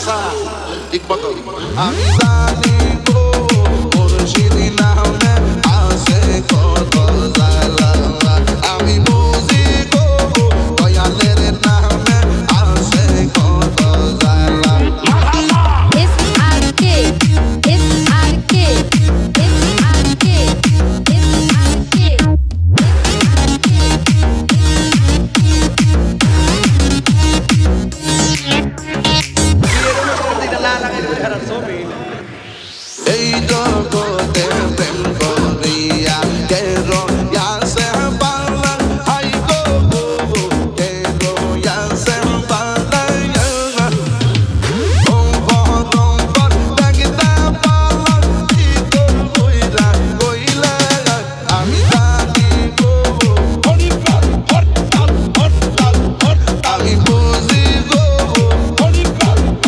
চাচা ঠিক মতো আমি জানি গো মুর্শিদি নামে আছে কত জালা আমি বুঝি গো দয়ালের নামে আছে কত জালা এই জগৎ